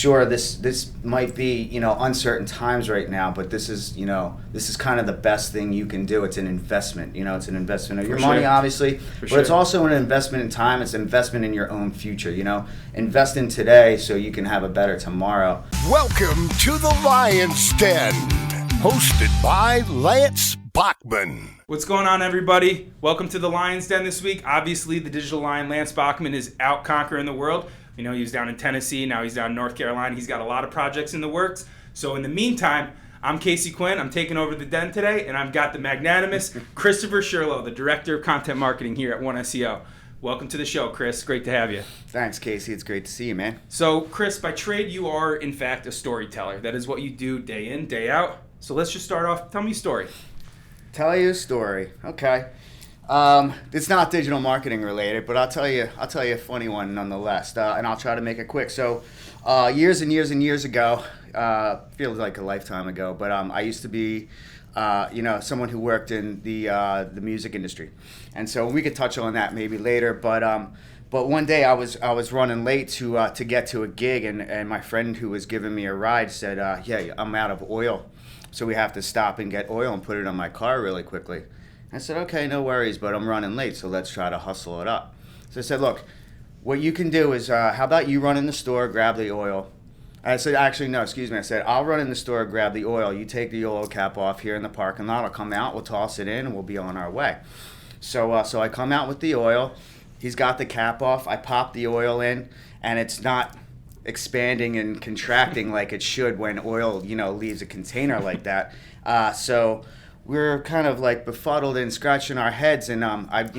sure this might be, uncertain times right now, but this is kind of the best thing you can do. It's an investment. It's an investment of your money, obviously, but it's also an investment in time. It's an investment in your own future. Invest in today so you can have a better tomorrow. Welcome to the Lion's Den, hosted by Lance Bachman. What's going on, everybody? Welcome to the Lion's Den this week. Obviously, the digital lion Lance Bachman is out conquering the world. He was down in Tennessee. Now he's down in North Carolina. He's got a lot of projects in the works. So in the meantime, I'm Casey Quinn. I'm taking over the den today, and I've got the magnanimous Christopher Shirlow, the Director of Content Marketing here at One SEO. Welcome to the show, Chris. Great to have you. Thanks, Casey. It's great to see you, man. So, Chris, by trade, you are, in fact, a storyteller. That is what you do day in, day out. So let's just start off. Tell me a story. Tell you a story. Okay. It's not digital marketing related, but I'll tell you a funny one nonetheless, and I'll try to make it quick. So, years and years and years ago, feels like a lifetime ago, but I used to be, someone who worked in the music industry, and so we could touch on that maybe later. But one day I was running late to get to a gig, and my friend who was giving me a ride said, "Yeah, I'm out of oil, so we have to stop and get oil and put it on my car really quickly." I said, "Okay, no worries, but I'm running late, so let's try to hustle it up." So I said, "Look, what you can do is, how about you run in the store, grab the oil." I said, "Actually, no, excuse me." I said, "I'll run in the store, grab the oil. You take the oil cap off here in the parking lot. I'll come out, we'll toss it in, and we'll be on our way." So I come out with the oil. He's got the cap off. I pop the oil in, and it's not expanding and contracting like it should when oil, leaves a container like that. So we're kind of like befuddled and scratching our heads, and I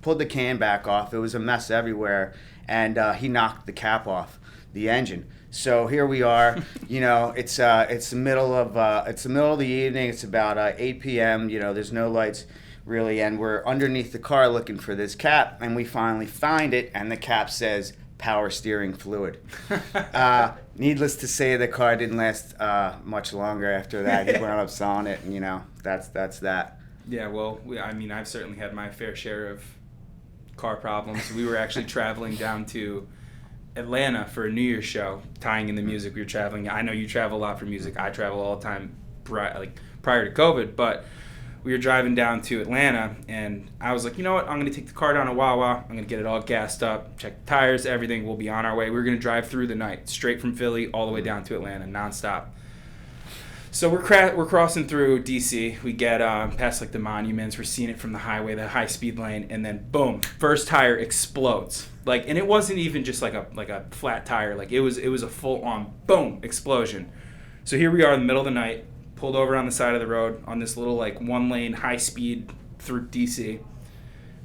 pulled the can back off. It was a mess everywhere, and he knocked the cap off the engine. So here we are. It's the middle of the evening. It's about 8 p.m. There's no lights really, and we're underneath the car looking for this cap, and we finally find it, and the cap says power steering fluid. Needless to say, the car didn't last much longer after that. He wound up selling it, and that's that. Yeah, well, I've certainly had my fair share of car problems. We were actually traveling down to Atlanta for a New Year's show, tying in the music. We were traveling. I know you travel a lot for music. I travel all the time, prior to COVID, but we were driving down to Atlanta, and I was like, you know what? I'm going to take the car down to Wawa. I'm going to get it all gassed up, check the tires, everything. We'll be on our way. We were going to drive through the night, straight from Philly all the way down to Atlanta, nonstop. So we're crossing through D.C. We get past the monuments. We're seeing it from the highway, the high-speed lane, and then boom, first tire explodes. And it wasn't even just like a flat tire. It was a full-on boom explosion. So here we are in the middle of the night, pulled over on the side of the road on this little one-lane high speed through DC.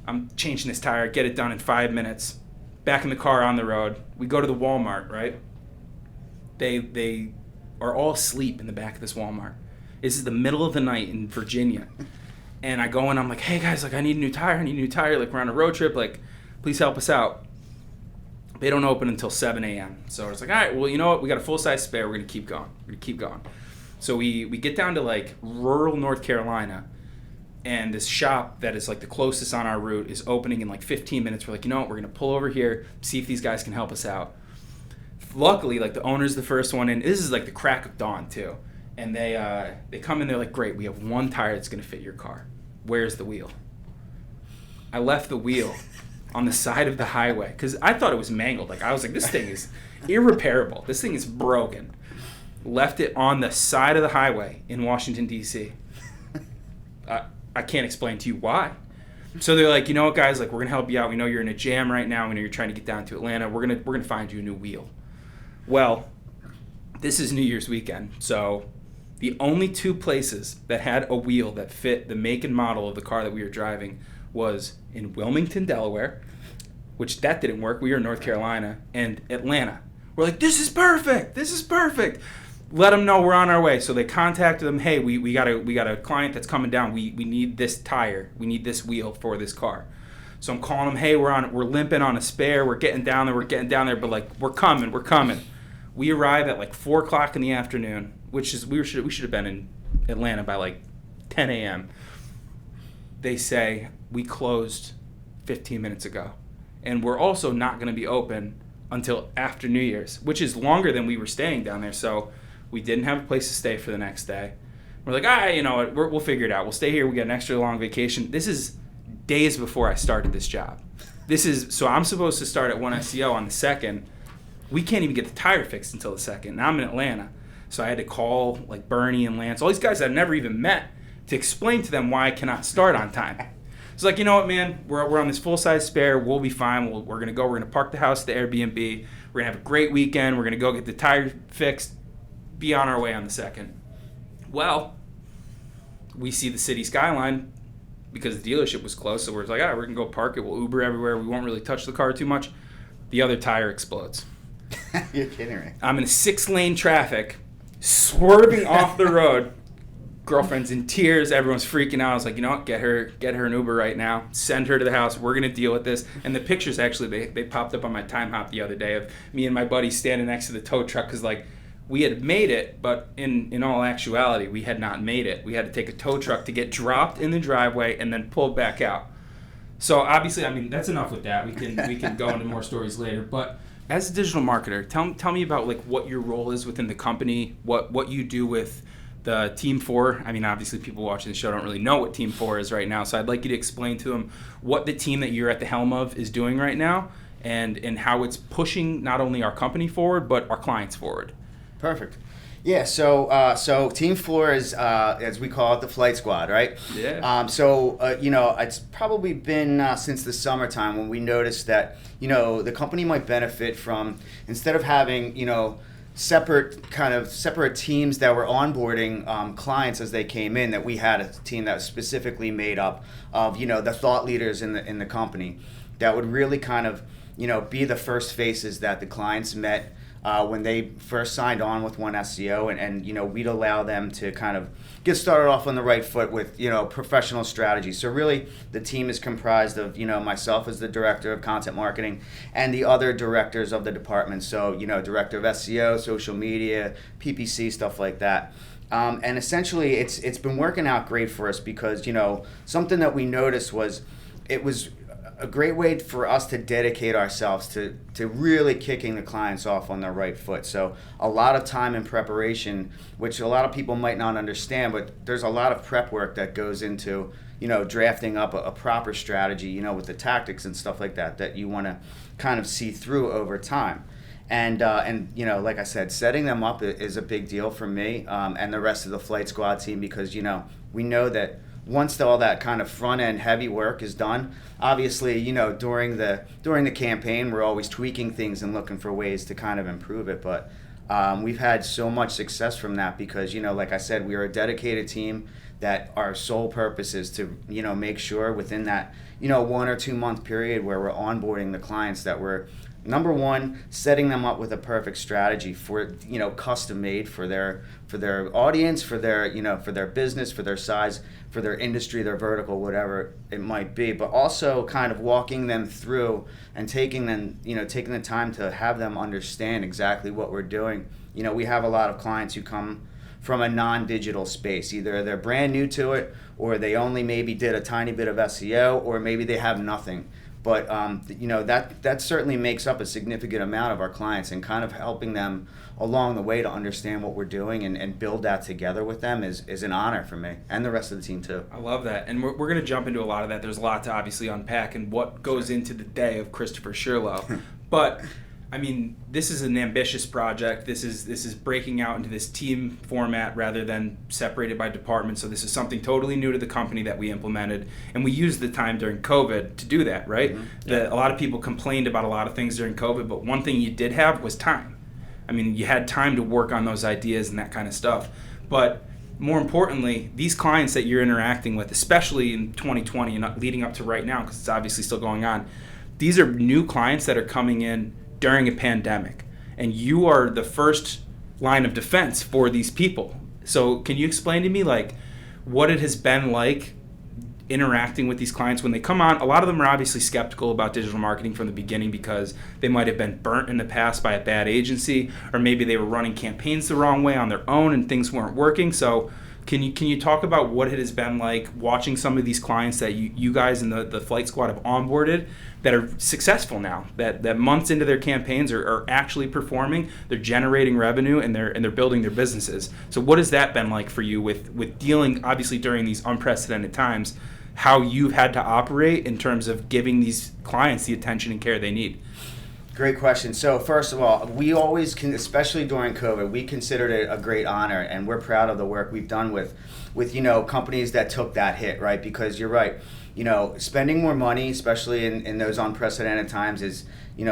I'm changing this tire, get it done in 5 minutes. Back in the car on the road. We go to the Walmart, right? They are all asleep in the back of this Walmart. This is the middle of the night in Virginia. And I go in, I'm like, "Hey guys, I need a new tire. We're on a road trip, please help us out." They don't open until 7 a.m. So it's like, all right, well, you know what? We got a full-size spare. We're going to keep going. So we get down to rural North Carolina, and this shop that is the closest on our route is opening in 15 minutes. We're like, you know what, we're going to pull over here, see if these guys can help us out. Luckily, the owner's the first one in. This is the crack of dawn too. And they come in, they're like, "Great, we have one tire that's going to fit your car. Where's the wheel?" I left the wheel on the side of the highway because I thought it was mangled. I was like, this thing is irreparable. This thing is broken. Left it on the side of the highway in Washington, D.C. I can't explain to you why. So they're like, "You know what, guys? We're going to help you out. We know you're in a jam right now. We know you're trying to get down to Atlanta. We're going to find you a new wheel." Well, this is New Year's weekend. So the only two places that had a wheel that fit the make and model of the car that we were driving was in Wilmington, Delaware, which that didn't work. We were in North Carolina, and Atlanta. We're like, this is perfect. Let them know we're on our way. So they contacted them. "Hey, we got a client that's coming down. We need this tire. We need this wheel for this car." So I'm calling them. "Hey, we're limping on a spare. We're getting down there. But we're coming. We arrive at 4 o'clock in the afternoon, which is we should have been in Atlanta by 10 a.m. They say we closed 15 minutes ago, and we're also not going to be open until after New Year's, which is longer than we were staying down there. So we didn't have a place to stay for the next day. We're like, you know what, we'll figure it out. We'll stay here. We got an extra long vacation. This is days before I started this job. So I'm supposed to start at 1SEO on the 2nd. We can't even get the tire fixed until the 2nd. Now I'm in Atlanta. So I had to call like Bernie and Lance, all these guys I've never even met, to explain to them why I cannot start on time. It's like, you know what, man, we're on this full-size spare. We'll be fine. We're going to go. We're going to park the house at the Airbnb. We're going to have a great weekend. We're going to go get the tire fixed, be on our way on the 2nd. Well, we see the city skyline because the dealership was close, so we're like, we're going to go park it. We'll Uber everywhere. We won't really touch the car too much. The other tire explodes. You're kidding me. I'm in 6-lane traffic, swerving off the road. Girlfriend's in tears. Everyone's freaking out. I was like, you know what? Get her an Uber right now. Send her to the house. We're going to deal with this. And the pictures, actually, they popped up on my time hop the other day of me and my buddy standing next to the tow truck because, like, we had made it, but in all actuality, we had not made it. We had to take a tow truck to get dropped in the driveway and then pulled back out. So obviously, I mean, that's enough with that. We can go into more stories later. But as a digital marketer, tell me about like what your role is within the company, what you do with the Team 4. I mean, obviously, people watching the show don't really know what Team 4 is right now. So I'd like you to explain to them what the team that you're at the helm of is doing right now and how it's pushing not only our company forward, but our clients forward. Perfect. Yeah, so Team 4 is, as we call it, the flight squad, right? Yeah. It's probably been since the summertime when we noticed that, the company might benefit from, instead of having, separate teams that were onboarding clients as they came in, that we had a team that was specifically made up of, the thought leaders in the company that would really kind of, be the first faces that the clients met when they first signed on with 1SEO, and we'd allow them to kind of get started off on the right foot with professional strategy. So really the team is comprised of myself as the director of content marketing and the other directors of the department. So director of SEO, social media, PPC, stuff like that. And essentially it's been working out great for us because something that we noticed was it was a great way for us to dedicate ourselves to really kicking the clients off on the right foot. So a lot of time in preparation, which a lot of people might not understand, but there's a lot of prep work that goes into, drafting up a proper strategy, with the tactics and stuff like that you want to kind of see through over time. And like I said, setting them up is a big deal for me and the rest of the flight squad team because, we know that once all that kind of front end heavy work is done, obviously, during the campaign, we're always tweaking things and looking for ways to kind of improve it. But we've had so much success from that because, like I said, we are a dedicated team that our sole purpose is to, make sure within that, 1 or 2 month period where we're onboarding the clients that we're, number one, setting them up with a perfect strategy for, custom made for their audience, for their business, for their size, for their industry, their vertical, whatever it might be, but also kind of walking them through and taking the time to have them understand exactly what we're doing. We have a lot of clients who come from a non-digital space. Either they're brand new to it or they only maybe did a tiny bit of SEO or maybe they have nothing. But that certainly makes up a significant amount of our clients, and kind of helping them along the way to understand what we're doing and build that together with them is an honor for me and the rest of the team too. I love that, and we're going to jump into a lot of that. There's a lot to obviously unpack and what goes into the day of Christopher Shirlow. But I mean, this is an ambitious project. This is breaking out into this team format rather than separated by department. So this is something totally new to the company that we implemented, and we used the time during COVID to do that, right? Mm-hmm. Yeah. A lot of people complained about a lot of things during COVID, but one thing you did have was time. I mean, you had time to work on those ideas and that kind of stuff. But more importantly, these clients that you're interacting with, especially in 2020 and leading up to right now, because it's obviously still going on, these are new clients that are coming in during a pandemic, and you are the first line of defense for these people. So can you explain to me like what it has been like interacting with these clients when they come on? A lot of them are obviously skeptical about digital marketing from the beginning because they might have been burnt in the past by a bad agency, or maybe they were running campaigns the wrong way on their own and things weren't working. So Can you talk about what it has been like watching some of these clients that you guys in the Flight Squad have onboarded that are successful now, that months into their campaigns are actually performing, they're generating revenue, and they're building their businesses. So what has that been like for you with dealing, obviously during these unprecedented times, how you've had to operate in terms of giving these clients the attention and care they need? Great question. So first of all, we always can, especially during COVID, we considered it a great honor, and we're proud of the work we've done with companies that took that hit, right? Because you're right, spending more money, especially in those unprecedented times, is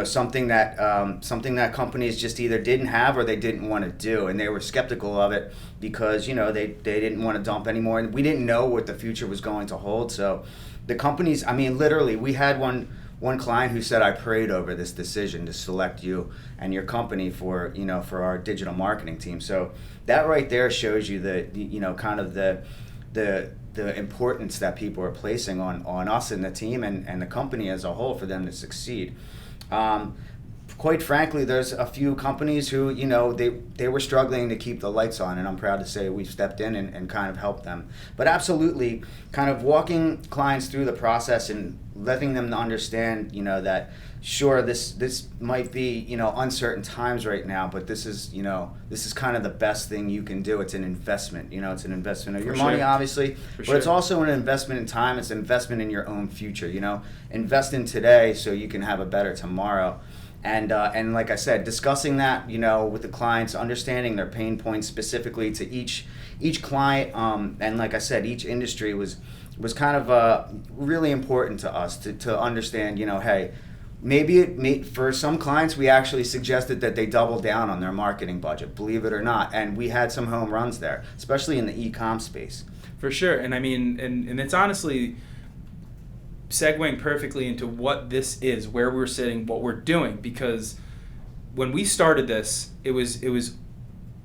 something that companies just either didn't have or they didn't want to do, and they were skeptical of it because they didn't want to dump anymore, and we didn't know what the future was going to hold. So the companies, literally, we had one client who said, I prayed over this decision to select you and your company for our digital marketing team. So that right there shows you the importance that people are placing on us and the team and the company as a whole for them to succeed. Quite frankly, there's a few companies who, they were struggling to keep the lights on, and I'm proud to say we've stepped in and kind of helped them. But absolutely, kind of walking clients through the process and letting them understand, that sure, this might be, uncertain times right now, but this is kind of the best thing you can do. It's an investment, it's an investment of your money, obviously, but it's also an investment in time. It's an investment in your own future, invest in today so you can have a better tomorrow. And like I said, discussing that, with the clients, understanding their pain points specifically to each client, and like I said, each industry was kind of really important to us to understand, hey, for some clients, we actually suggested that they double down on their marketing budget, believe it or not, and we had some home runs there, especially in the e-com space. For sure, and and it's honestly segueing perfectly into what this is, where we're sitting, what we're doing, because when we started this, it was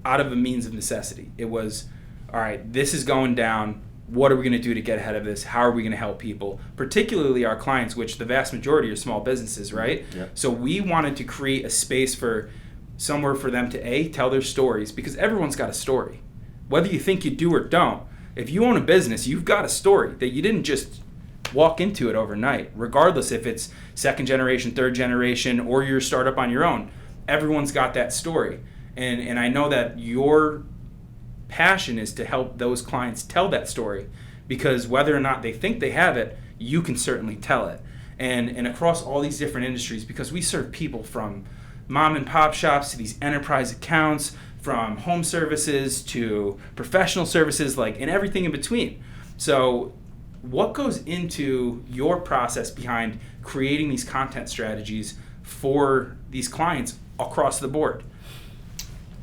out of a means of necessity. It was, all right, this is going down. What are we going to do to get ahead of this? How are we going to help people, particularly our clients, which the vast majority are small businesses, right? Yeah. So we wanted to create a space for somewhere for them to tell their stories, because everyone's got a story. Whether you think you do or don't, if you own a business, you've got a story that you didn't just walk into it overnight, regardless if it's second generation, third generation, or your startup on your own. Everyone's got that story. And I know that your passion is to help those clients tell that story, because whether or not they think they have it, you can certainly tell it. And across all these different industries, because we serve people from mom and pop shops to these enterprise accounts, from home services to professional services, and everything in between. So what goes into your process behind creating these content strategies for these clients across the board?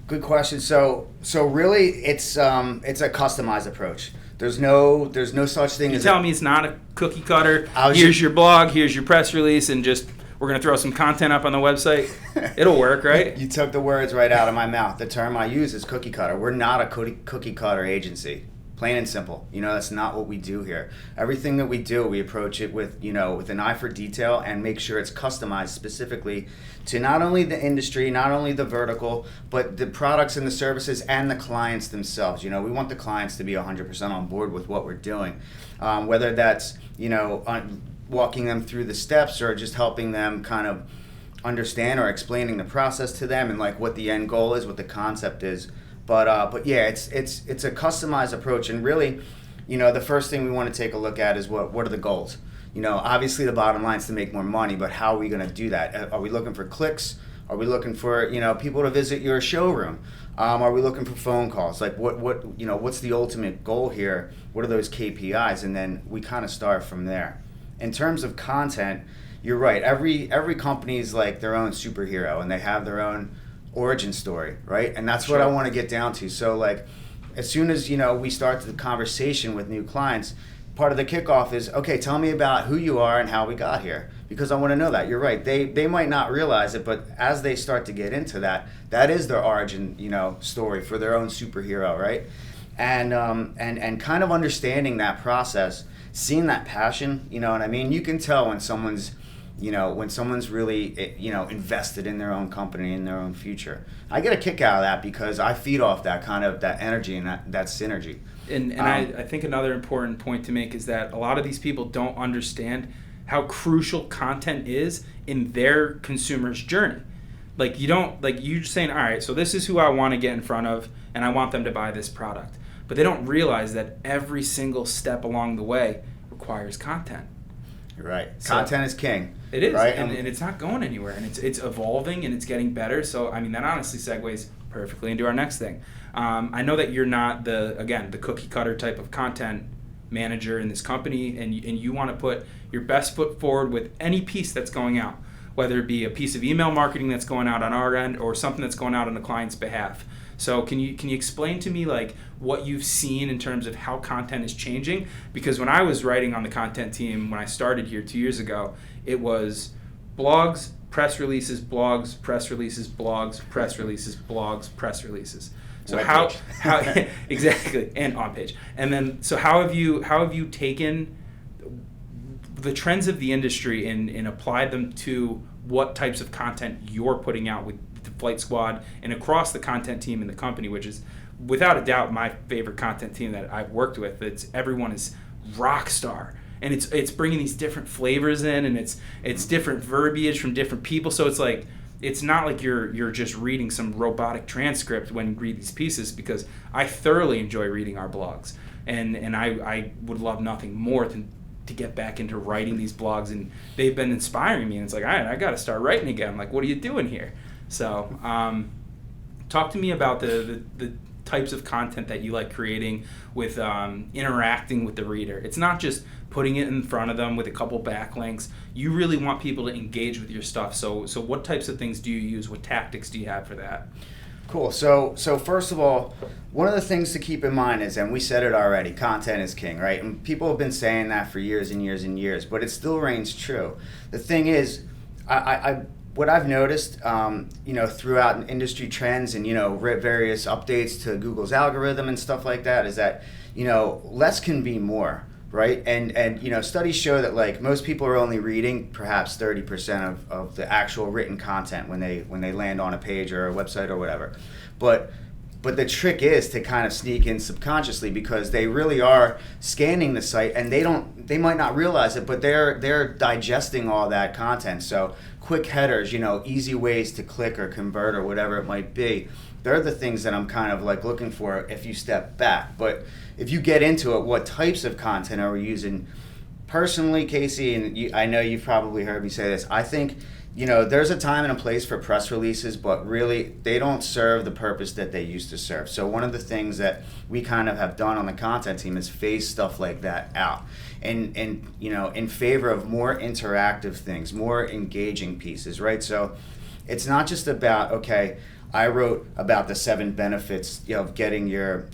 Good question. So really, it's a customized approach. There's no such thing as. You tell me it's not a cookie cutter. Here's your blog. Here's your press release, and just we're gonna throw some content up on the website. It'll work, right? You took the words right out of my mouth. The term I use is cookie cutter. We're not a cookie cutter agency. Plain and simple. That's not what we do here. Everything that we do, we approach it with an eye for detail and make sure it's customized specifically to not only the industry, not only the vertical, but the products and the services and the clients themselves. We want the clients to be 100% on board with what we're doing. Whether that's, walking them through the steps or just helping them kind of understand or explaining the process to them and what the end goal is, what the concept is. But yeah, it's a customized approach, and really, the first thing we want to take a look at is what are the goals. Obviously the bottom line is to make more money, but how are we going to do that? Are we looking for clicks? Are we looking for people to visit your showroom? Are we looking for phone calls? What's the ultimate goal here? What are those KPIs? And then we kind of start from there. In terms of content, you're right. Every company is like their own superhero, and they have their own origin story, right? And that's what I want to get down to. So as soon as we start the conversation with new clients, part of the kickoff is, okay, tell me about who you are and how we got here, because I want to know that. You're right, they might not realize it, but as they start to get into that is their origin story for their own superhero, right? And kind of understanding that process, seeing that passion, you know what I mean? You can tell when someone's really, invested in their own company, in their own future. I get a kick out of that because I feed off that kind of that energy and that synergy. And I think another important point to make is that a lot of these people don't understand how crucial content is in their consumer's journey. Like you're just saying, all right, so this is who I want to get in front of, and I want them to buy this product. But they don't realize that every single step along the way requires content. You're right. So, content is king. It is, right? and it's not going anywhere, and it's evolving and it's getting better. So I mean, that honestly segues perfectly into our next thing. I know that you're not the cookie cutter type of content manager in this company, and you want to put your best foot forward with any piece that's going out, whether it be a piece of email marketing that's going out on our end or something that's going out on the client's behalf. So can you explain to me like what you've seen in terms of how content is changing? Because when I was writing on the content team when I started here 2 years ago, it was blogs, press releases, blogs, press releases, blogs, press releases, blogs, press releases. So how exactly, and on page. And then so how have you taken the trends of the industry and applied them to what types of content you're putting out with the Flight Squad and across the content team in the company, which is without a doubt my favorite content team that I've worked with. Everyone is rock star, and it's bringing these different flavors in, and it's different verbiage from different people. So it's like it's not like you're just reading some robotic transcript when you read these pieces, because I thoroughly enjoy reading our blogs, and I would love nothing more than to get back into writing these blogs, and they've been inspiring me, and it's like, all right, I got to start writing again. Like, what are you doing here? So talk to me about the types of content that you like creating with interacting with the reader. It's not just putting it in front of them with a couple backlinks. You really want people to engage with your stuff. So what types of things do you use? What tactics do you have for that? Cool. So first of all, one of the things to keep in mind is, and we said it already, content is king, right? And people have been saying that for years and years and years, but it still reigns true. The thing is, what I've noticed, throughout industry trends and, various updates to Google's algorithm and stuff like that, is that, less can be more, right? And studies show that like most people are only reading perhaps 30% of the actual written content when they land on a page or a website or whatever. But the trick is to kind of sneak in subconsciously, because they really are scanning the site, and they might not realize it, but they're digesting all that content. So quick headers, easy ways to click or convert or whatever it might be. They're the things that I'm kind of like looking for if you step back. But if you get into it, what types of content are we using? Personally, Casey, and I know you've probably heard me say this, I think there's a time and a place for press releases, but really they don't serve the purpose that they used to serve. So one of the things that we kind of have done on the content team is phase stuff like that out, and in favor of more interactive things, more engaging pieces, right? So it's not just about, okay, I wrote about the 7 benefits of getting your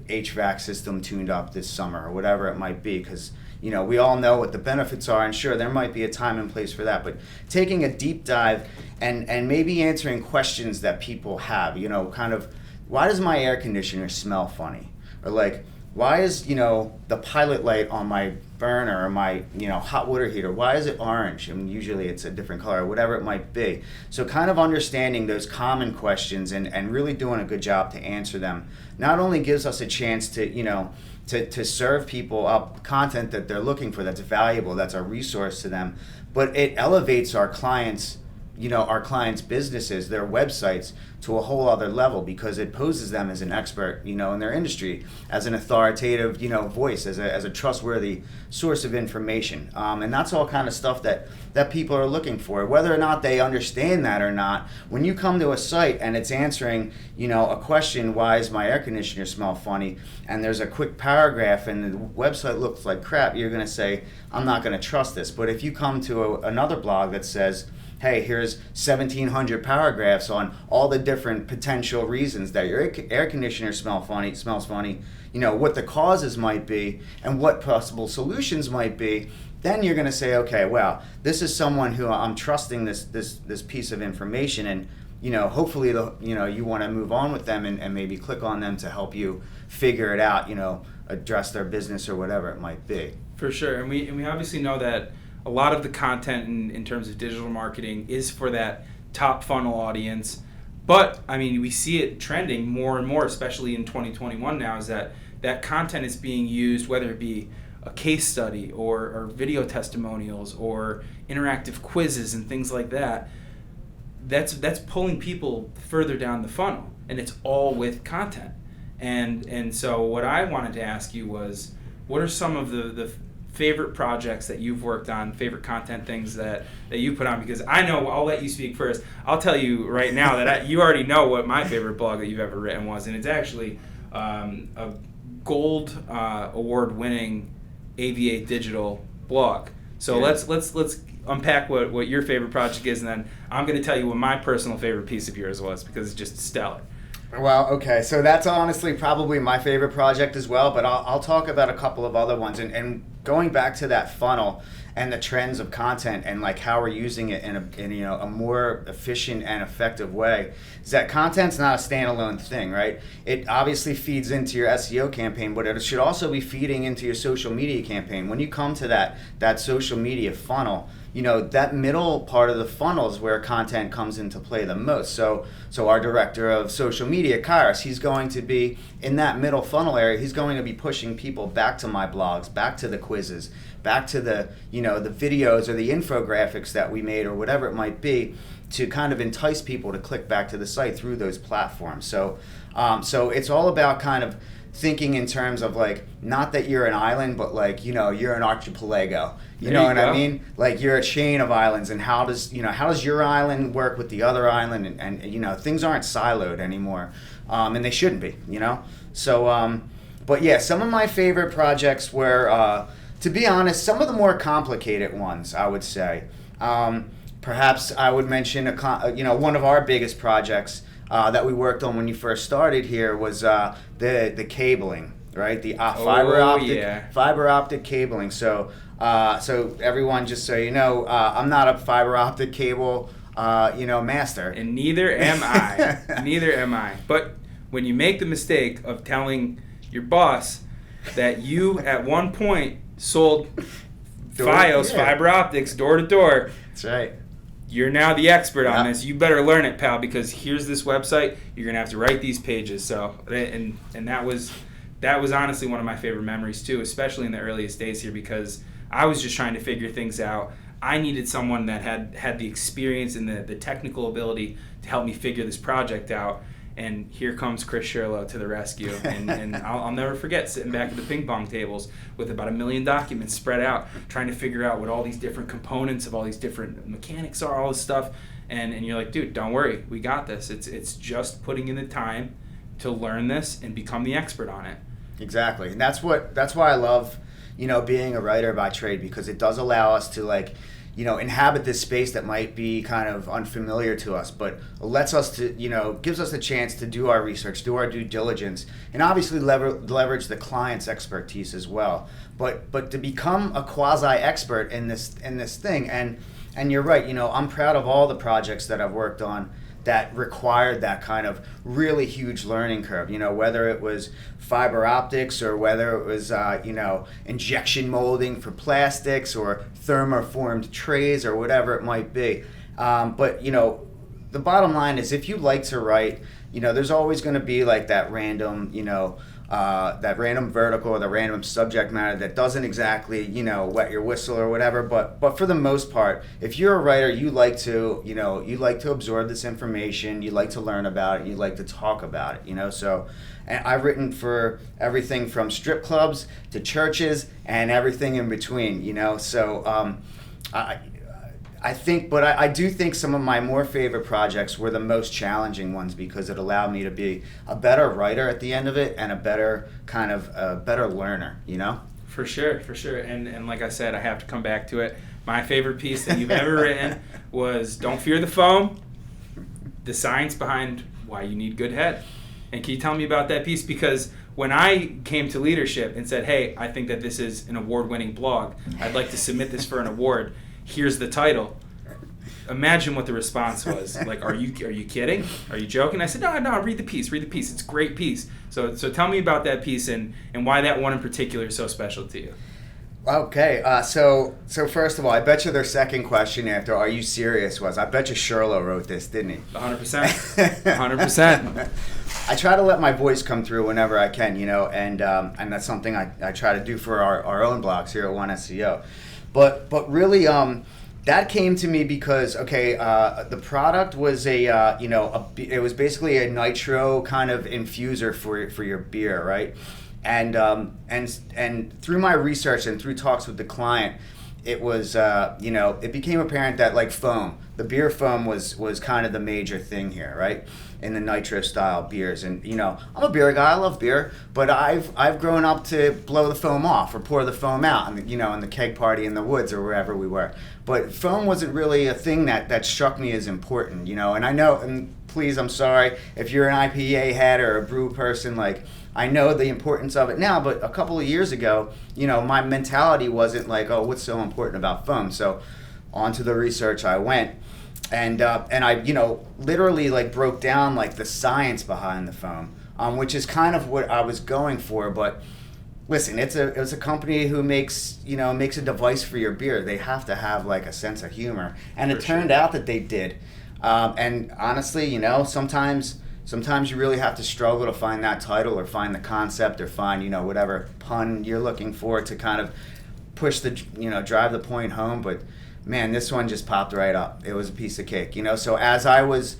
HVAC system tuned up this summer or whatever it might be, because we all know what the benefits are, and sure, there might be a time and place for that, but taking a deep dive and maybe answering questions that people have, kind of, why does my air conditioner smell funny? Or like, why is, the pilot light on my burner or my, hot water heater, why is it orange? I mean, usually it's a different color, or whatever it might be. So kind of understanding those common questions and really doing a good job to answer them not only gives us a chance to, to serve people up content that they're looking for, that's valuable, that's a resource to them, but it elevates our clients' businesses, their websites, to a whole other level, because it poses them as an expert, in their industry, as an authoritative, voice, as a trustworthy source of information. And that's all kind of stuff that people are looking for, whether or not they understand that or not. When you come to a site and it's answering, a question, why does my air conditioner smell funny? And there's a quick paragraph and the website looks like crap, you're going to say, I'm not going to trust this. But if you come to another blog that says, hey, here's 1,700 paragraphs on all the different potential reasons that your air conditioner smells funny, what the causes might be and what possible solutions might be, then you're going to say, okay, well, this is someone who I'm trusting this piece of information, and hopefully you want to move on with them and maybe click on them to help you figure it out, address their business or whatever it might be. For sure, and we obviously know that a lot of the content in terms of digital marketing is for that top funnel audience. But, I mean, we see it trending more and more, especially in 2021 now, is that that content is being used, whether it be a case study or video testimonials or interactive quizzes and things like that, that's pulling people further down the funnel, and it's all with content. And so what I wanted to ask you was, what are some of the favorite projects that you've worked on, favorite content things that you put on? Because I know, I'll let you speak first. I'll tell you right now that you already know what my favorite blog that you've ever written was, and it's actually a gold award-winning AVA digital blog. So Yeah. let's unpack what your favorite project is, and then I'm going to tell you what my personal favorite piece of yours was, because it's just stellar. Well, okay, so that's honestly probably my favorite project as well, but I'll talk about a couple of other ones. And going back to that funnel and the trends of content and like how we're using it in a more efficient and effective way, is that content's not a standalone thing, right? It obviously feeds into your SEO campaign, but it should also be feeding into your social media campaign. When you come to that social media funnel, that middle part of the funnel is where content comes into play the most. So our director of social media, Kairos, he's going to be in that middle funnel area. He's going to be pushing people back to my blogs, back to the quizzes, back to the the videos or the infographics that we made or whatever it might be, to kind of entice people to click back to the site through those platforms. So it's all about kind of thinking in terms of like, not that you're an island, but like, you're an archipelago. You know what I mean? Like, you're a chain of islands, and how does your island work with the other island? And things aren't siloed anymore, and they shouldn't be. So but yeah, some of my favorite projects were, to be honest, some of the more complicated ones, I would say. Perhaps I would mention one of our biggest projects that we worked on when you first started here was the cabling, right? The fiber optic cabling. So everyone, just so you know, I'm not a fiber optic cable master, and neither am I. Neither am I. But when you make the mistake of telling your boss that you at one point sold fiber optics door to door, that's right. You're now the expert on this. You better learn it, pal, because here's this website. You're gonna have to write these pages. So, and that was honestly one of my favorite memories too, especially in the earliest days here, because I was just trying to figure things out. I needed someone that had the experience and the technical ability to help me figure this project out. And here comes Chris Shirlow to the rescue. And I'll never forget sitting back at the ping pong tables with about 1 million documents spread out, trying to figure out what all these different components of all these different mechanics are, all this stuff. And you're like, dude, don't worry, we got this. It's just putting in the time to learn this and become the expert on it. Exactly. And that's why I love, being a writer by trade, because it does allow us to inhabit this space that might be kind of unfamiliar to us, but lets us to, gives us a chance to do our research, do our due diligence, and obviously leverage the client's expertise as well. But to become a quasi-expert in this thing, and you're right, I'm proud of all the projects that I've worked on that required that kind of really huge learning curve, whether it was fiber optics or whether it was, injection molding for plastics or thermoformed trays or whatever it might be. But the bottom line is, if you like to write, there's always going to be like that random, that random vertical or the random subject matter that doesn't exactly, wet your whistle or whatever. But for the most part, if you're a writer, you like to absorb this information, you like to learn about it, you like to talk about it, So, and I've written for everything from strip clubs to churches and everything in between, So, I do think some of my more favorite projects were the most challenging ones, because it allowed me to be a better writer at the end of it and a better better learner, For sure. And like I said, I have to come back to it. My favorite piece that you've ever written was Don't Fear the Foam, the science behind why you need good head. And can you tell me about that piece? Because when I came to leadership and said, hey, I think that this is an award-winning blog, I'd like to submit this for an award, here's the title. Imagine what the response was. Like, are you kidding? Are you joking? I said, no, read the piece. It's a great piece. So tell me about that piece and why that one in particular is so special to you. Okay, so first of all, I bet you their second question after "Are you serious?" was, I bet you Shirlow wrote this, didn't he? 100%. 100%. I try to let my voice come through whenever I can, and that's something I try to do for our own blogs here at One SEO. But really, that came to me because the product was it was basically a nitro kind of infuser for your beer, right? And through my research and through talks with the client, it was it became apparent that like foam, the beer foam was kind of the major thing here, right? In the nitro style beers. And I'm a beer guy, I love beer, but I've grown up to blow the foam off or pour the foam out, and in the keg party in the woods or wherever we were. But foam wasn't really a thing that struck me as important, and I know, and please, I'm sorry if you're an IPA head or a brew person, like I know the importance of it now, but a couple of years ago, my mentality wasn't like, oh, what's so important about foam? So onto the research I went, and I literally like broke down like the science behind the foam, which is kind of what I was going for. But listen, it's a company who makes a device for your beer. They have to have like a sense of humor, and it turned out that they did. And honestly, sometimes you really have to struggle to find that title or find the concept or find, whatever pun you're looking for to kind of push drive the point home. But man, this one just popped right up. It was a piece of cake, So as I was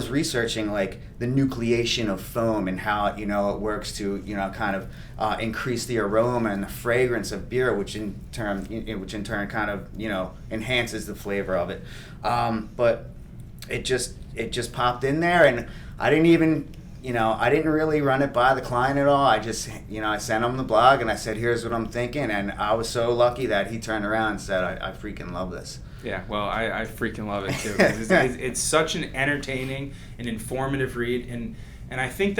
researching like the nucleation of foam and how it works to kind of increase the aroma and the fragrance of beer, which in turn kind of enhances the flavor of it. But it just popped in there, and I didn't even, I didn't really run it by the client at all. I just, I sent him the blog and I said, here's what I'm thinking. And I was so lucky that he turned around and said, I freaking love this. Yeah, well, I freaking love it too. It's such an entertaining and informative read. And I think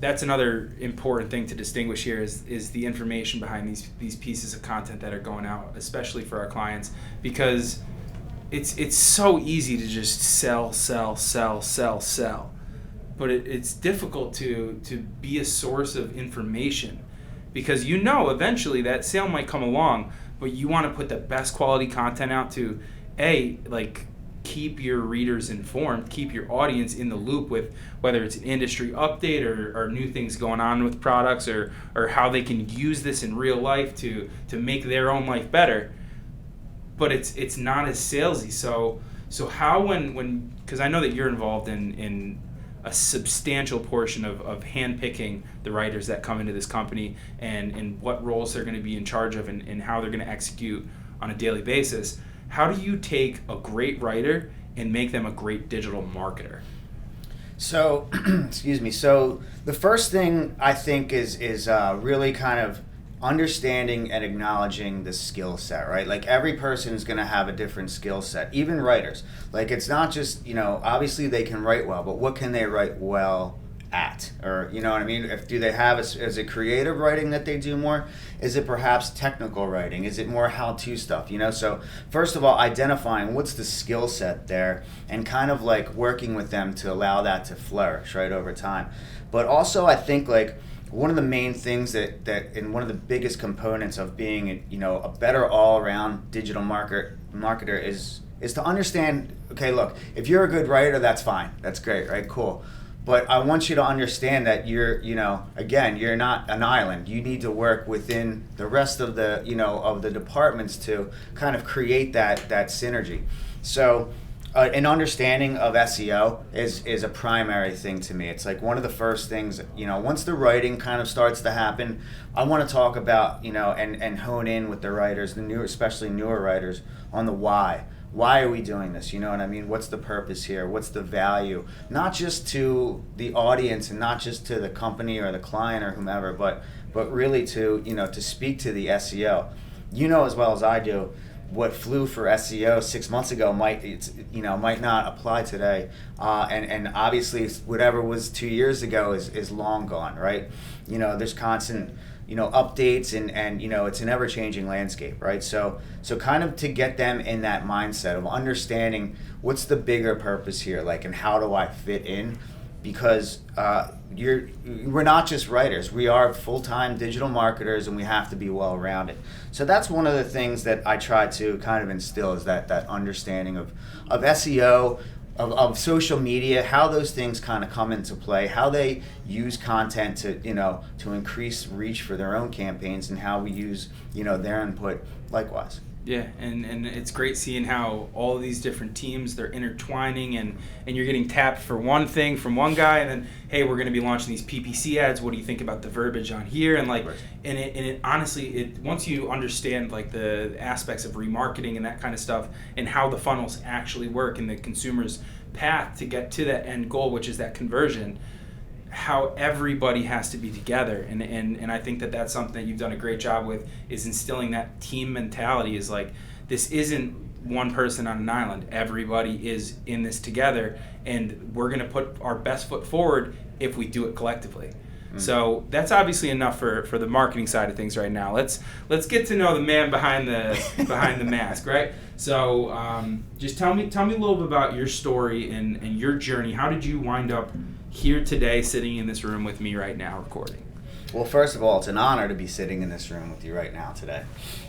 that's another important thing to distinguish here is the information behind these pieces of content that are going out, especially for our clients, because it's so easy to just sell, but it's difficult to be a source of information, because eventually that sale might come along, but you want to put the best quality content out to keep your readers informed, keep your audience in the loop with whether it's an industry update or new things going on with products or how they can use this in real life to make their own life better. But it's not as salesy. So how when because I know that you're involved in a substantial portion of handpicking the writers that come into this company and what roles they're going to be in charge of and how they're going to execute on a daily basis. How do you take a great writer and make them a great digital marketer? So, excuse me. So the first thing I think is really kind of understanding and acknowledging the skill set, right? Like every person is going to have a different skill set, even writers. Like it's not just, obviously they can write well, but what can they write well at? Or, you know what I mean? Do they have, is it creative writing that they do more? Is it perhaps technical writing? Is it more how-to stuff, So first of all, identifying what's the skill set there and kind of like working with them to allow that to flourish, right, over time. But also I think like, one of the main things that and one of the biggest components of being a better all-around digital marketer is to understand, okay, look, if you're a good writer, that's fine, that's great, right, cool, but I want you to understand that you're again, you're not an island. You need to work within the rest of the of the departments to kind of create that synergy. So an understanding of SEO is a primary thing to me. It's like one of the first things, once the writing kind of starts to happen, I want to talk about, and hone in with the writers, especially newer writers, on the why. Why are we doing this? You know what I mean? What's the purpose here? What's the value? Not just to the audience and not just to the company or the client or whomever, but really to, to speak to the SEO. As well as I do, what flew for SEO 6 months ago might not apply today, and obviously whatever was 2 years ago is long gone, right? There's constant updates and it's an ever-changing landscape, right? So kind of to get them in that mindset of understanding what's the bigger purpose here, like, and how do I fit in, because we're not just writers, we are full-time digital marketers, and we have to be well-rounded. So that's one of the things that I try to kind of instill, is that understanding of SEO, of social media, how those things kind of come into play, how they use content to, to increase reach for their own campaigns, and how we use, their input likewise. Yeah, and it's great seeing how all of these different teams, they're intertwining, and you're getting tapped for one thing from one guy, and then, hey, we're going to be launching these PPC ads. What do you think about the verbiage on here? And like, right. and it honestly, once you understand like the aspects of remarketing and that kind of stuff, and how the funnels actually work and the consumer's path to get to that end goal, which is that conversion, how everybody has to be together, and I think that's something that you've done a great job with, is instilling that team mentality. Is like, this isn't one person on an island. Everybody is in this together, and we're going to put our best foot forward if we do it collectively. Mm-hmm. So that's obviously enough for the marketing side of things right now. Let's get to know the man behind the mask, right? So just tell me a little bit about your story and your journey. How did you wind up here today, sitting in this room with me right now, recording? Well, first of all, it's an honor to be sitting in this room with you right now today.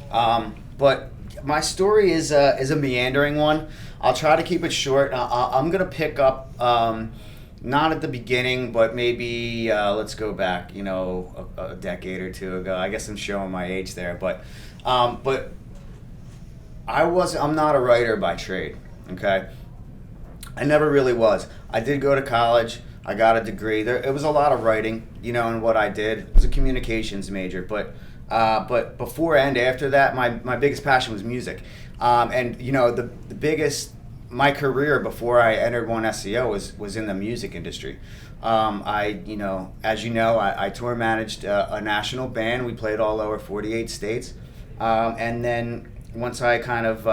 But my story is a meandering one. I'll try to keep it short. I'm going to pick up, not at the beginning, but maybe let's go back, a decade or two ago. I guess I'm showing my age there, but I'm not a writer by trade. Okay, I never really was. I did go to college. I got a degree. It was a lot of writing, in what I did. It was a communications major, but before and after that, my biggest passion was music. And the biggest, my career before I entered One SEO was in the music industry. I tour managed a national band. We played all over 48 states. And then once I kind of,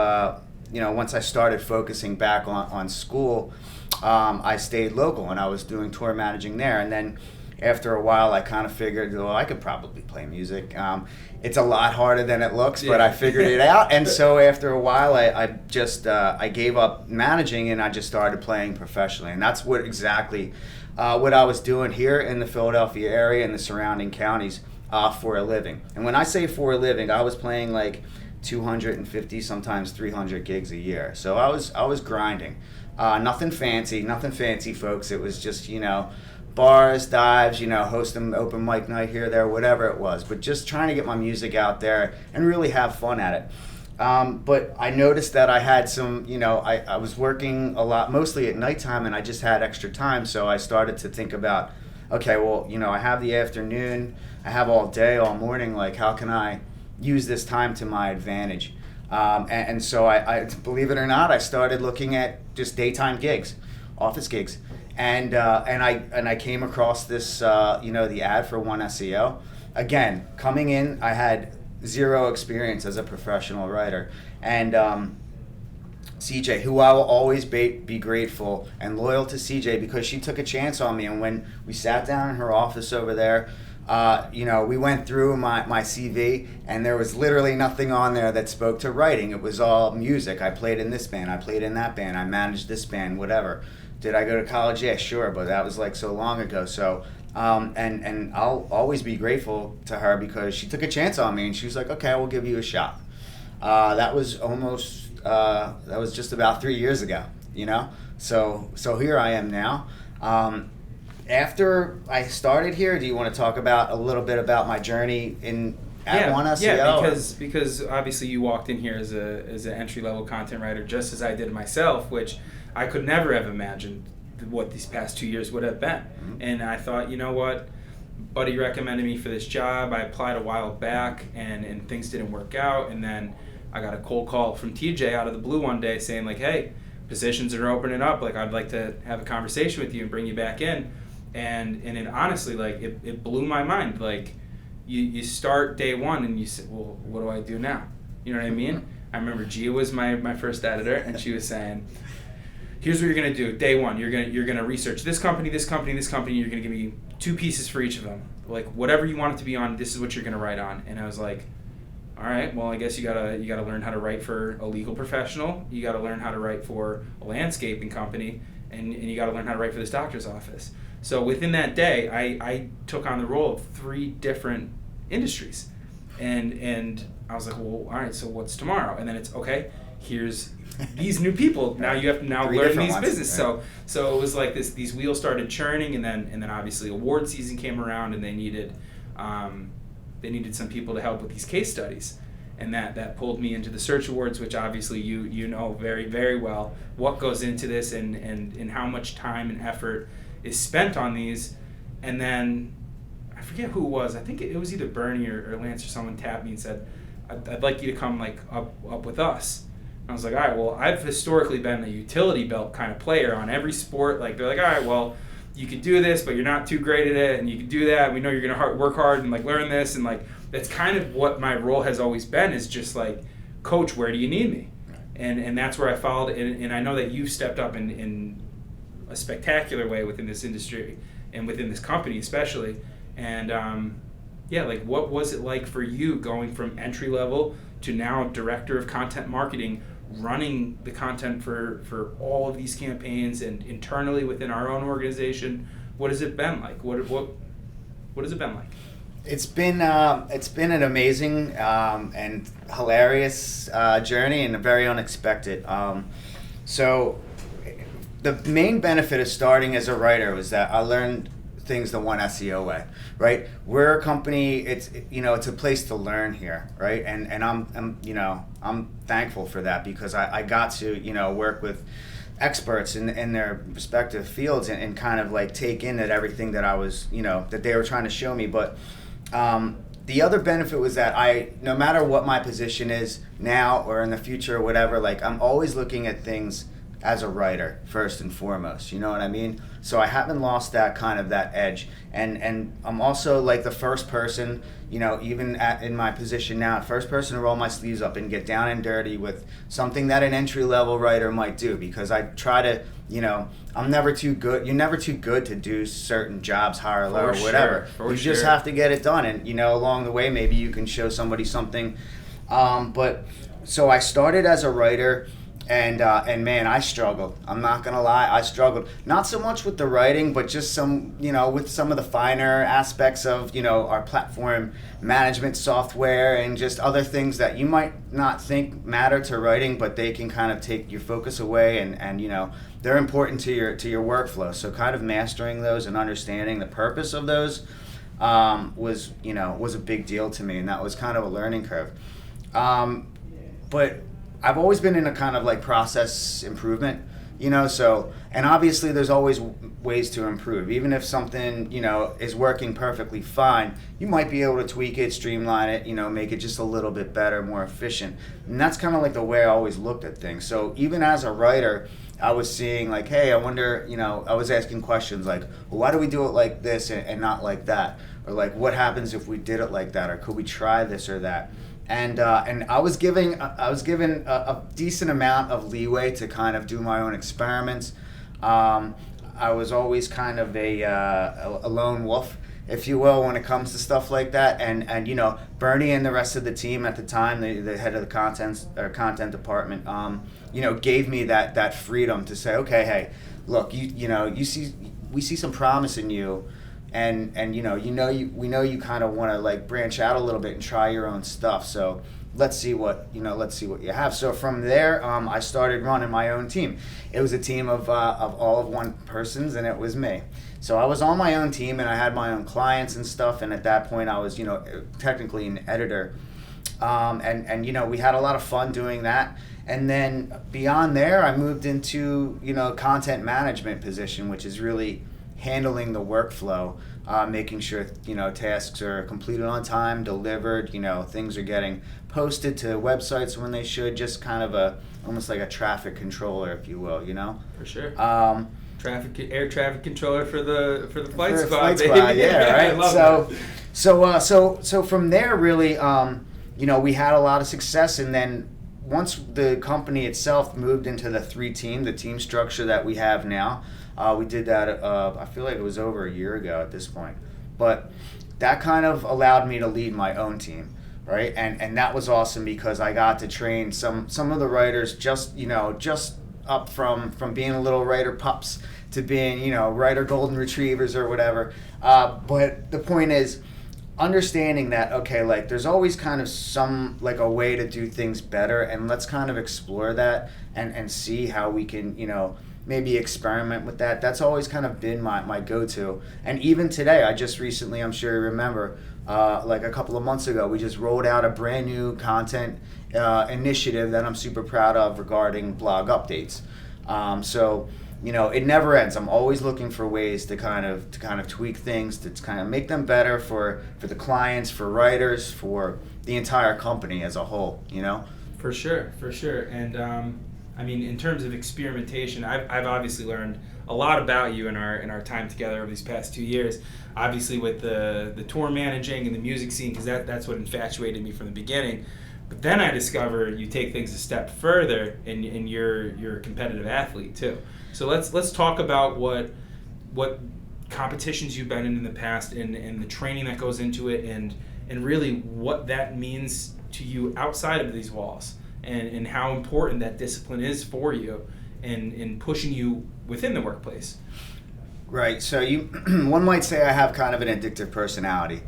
once I started focusing back on school, I stayed local, and I was doing tour managing there. And then after a while, I kind of figured, well, I could probably play music. It's a lot harder than it looks, but I figured it out. And so after a while, I gave up managing, and I just started playing professionally. And that's what I was doing here in the Philadelphia area and the surrounding counties for a living. And when I say for a living, I was playing like 250, sometimes 300 gigs a year. So I was grinding. Nothing fancy, folks. It was just, bars, dives, hosting open mic night here, there, whatever it was. But just trying to get my music out there and really have fun at it. But I noticed that I had some, I was working a lot, mostly at nighttime, and I just had extra time. So I started to think about, okay, well, I have the afternoon, I have all day, all morning, like how can I use this time to my advantage? And so I believe it or not, I started looking at just daytime gigs, office gigs, and I came across this, the ad for One SEO. Again, coming in, I had zero experience as a professional writer, and CJ, who I will always be grateful and loyal to CJ, because she took a chance on me, and when we sat down in her office over there, we went through my CV, and there was literally nothing on there that spoke to writing. It was all music. I played in this band, I played in that band, I managed this band, whatever. Did I go to college? Yeah, sure, but that was like so long ago. So, and I'll always be grateful to her, because she took a chance on me, and she was like, okay, we'll give you a shot. That was just about 3 years ago, So here I am now. After I started here, do you want to talk about a little bit about my journey at One SEO? Yeah, because obviously you walked in here as an entry level content writer, just as I did myself, which I could never have imagined what these past 2 years would have been. Mm-hmm. And I thought, you know what, buddy recommended me for this job. I applied a while back, and things didn't work out. And then I got a cold call from TJ out of the blue one day saying like, hey, positions are opening up. Like, I'd like to have a conversation with you and bring you back in. And it honestly, like, it blew my mind. Like, you start day one and you say, well, what do I do now? You know what I mean? I remember Gia was my first editor, and she was saying, here's what you're gonna do. Day one, you're gonna research this company, this company, this company. You're gonna give me 2 pieces for each of them. Like, whatever you want it to be on, this is what you're gonna write on. And I was like, all right, well, I guess you gotta learn how to write for a legal professional. You gotta learn how to write for a landscaping company, and you gotta learn how to write for this doctor's office. So within that day, I took on the role of 3 different industries, and I was like, well, all right, so what's tomorrow? And then it's, okay, here's these new people. Now you have to Three learn different these ones, business. right. So it was like these wheels started churning, and then obviously award season came around, and they needed some people to help with these case studies. And that pulled me into the Search Awards, which obviously you know very, very well what goes into this and how much time and effort is spent on these. And then I forget who it was. I think it was either Bernie or Lance or someone tapped me and said, I'd like you to come like up with us. And I was like, all right, well, I've historically been a utility belt kind of player on every sport. Like, they're like, all right, well, you could do this, but you're not too great at it, and you can do that. And we know you're going to work hard and like learn this, and like that's kind of what my role has always been, is just like, coach, where do you need me? And that's where I followed, and I know that you've stepped up in a spectacular way within this industry and within this company especially. And like, what was it like for you going from entry level to now director of content marketing, running the content for all of these campaigns and internally within our own organization? What has it been like? What has it been like? It's been an amazing and hilarious journey, and very unexpected. So the main benefit of starting as a writer was that I learned things the one SEO way, right? We're a company, it's a place to learn here, right? And I'm thankful for that, because I got to work with experts in their respective fields and kind of like take in at everything that I was that they were trying to show me. But the other benefit was that no matter what my position is now or in the future or whatever, like, I'm always looking at things as a writer first and foremost, you know what I mean? So I haven't lost that edge, and I'm also like the first person, even in my position now, first person to roll my sleeves up and get down and dirty with something that an entry level writer might do, because I try to, I'm never too good. You're never too good to do certain jobs, high or low or whatever. You just have to get it done, and along the way maybe you can show somebody something. But so I started as a writer. And man, I struggled. I'm not gonna lie, I struggled. Not so much with the writing, but just some, with some of the finer aspects of, our platform management software and just other things that you might not think matter to writing, but they can kind of take your focus away, and they're important to your workflow. So kind of mastering those and understanding the purpose of those was a big deal to me, and that was kind of a learning curve. But I've always been in a kind of like process improvement, so, and obviously there's always ways to improve. Even if something, is working perfectly fine, you might be able to tweak it, streamline it, make it just a little bit better, more efficient. And that's kind of like the way I always looked at things. So even as a writer, I was seeing like, hey, I wonder, I was asking questions like, well, why do we do it like this and not like that? Or like, what happens if we did it like that? Or could we try this or that? And I was given a decent amount of leeway to kind of do my own experiments. I was always kind of a lone wolf, if you will, when it comes to stuff like that. And Bernie and the rest of the team at the time, the head of the content department, gave me that freedom to say, okay, hey, look, we see some promise in you. And we know you kind of want to like branch out a little bit and try your own stuff. So let's see what you have. So from there, I started running my own team. It was a team of all of one persons, and it was me. So I was on my own team, and I had my own clients and stuff. And at that point, I was technically an editor. And we had a lot of fun doing that. And then beyond there, I moved into content management position, which is really handling the workflow, making sure tasks are completed on time, delivered, things are getting posted to websites when they should, just kind of almost like a traffic controller, if you will, For sure. Air traffic controller for the flight squad. Flight squad, yeah, right. I love that. So from there, really, we had a lot of success, and then once the company itself moved into the team structure that we have now. We did that, I feel like it was over a year ago at this point. But that kind of allowed me to lead my own team, right? And that was awesome, because I got to train some of the writers just up from being a little writer pups to being, writer golden retrievers or whatever. But the point is, understanding that, okay, like there's always kind of some, like a way to do things better, and let's kind of explore that and see how we can, maybe experiment with that. That's always kind of been my go-to. And even today, I just recently, I'm sure you remember, like a couple of months ago, we just rolled out a brand new content initiative that I'm super proud of regarding blog updates. So it never ends. I'm always looking for ways to kind of tweak things, to kind of make them better for the clients, for writers, for the entire company as a whole. For sure. And in terms of experimentation, I've obviously learned a lot about you in our time together over these past 2 years. Obviously, with the tour managing and the music scene, because that's what infatuated me from the beginning. But then I discovered you take things a step further, and you're a competitive athlete too. So let's talk about what competitions you've been in the past, and the training that goes into it, and really what that means to you outside of these walls, and how important that discipline is for you, and in pushing you within the workplace. Right. So one might say I have kind of an addictive personality.